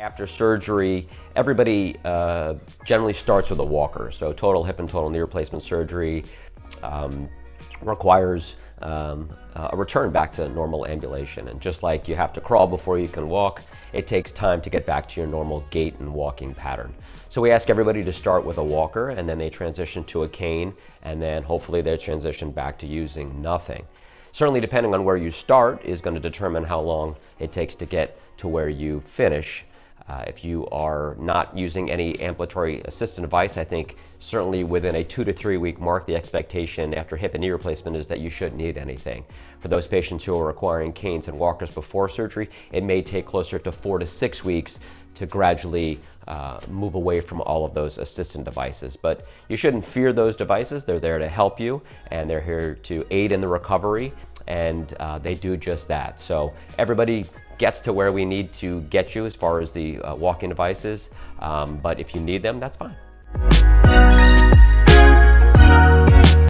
After surgery, everybody generally starts with a walker. So total hip and total knee replacement surgery requires a return back to normal ambulation. And just like you have to crawl before you can walk, it takes time to get back to your normal gait and walking pattern. So we ask everybody to start with a walker, and then they transition to a cane, and then hopefully they transition back to using nothing. Certainly, depending on where you start is going to determine how long it takes to get to where you finish. If you are not using any ambulatory assistant device, I think certainly within a 2 to 3 week mark, the expectation after hip and knee replacement is that you shouldn't need anything. For those patients who are requiring canes and walkers before surgery, it may take closer to 4 to 6 weeks to gradually move away from all of those assistant devices. But you shouldn't fear those devices. They're there to help you, and they're here to aid in the recovery, and they do just that. So everybody gets to where we need to get you as far as the walking devices, but if you need them, that's fine.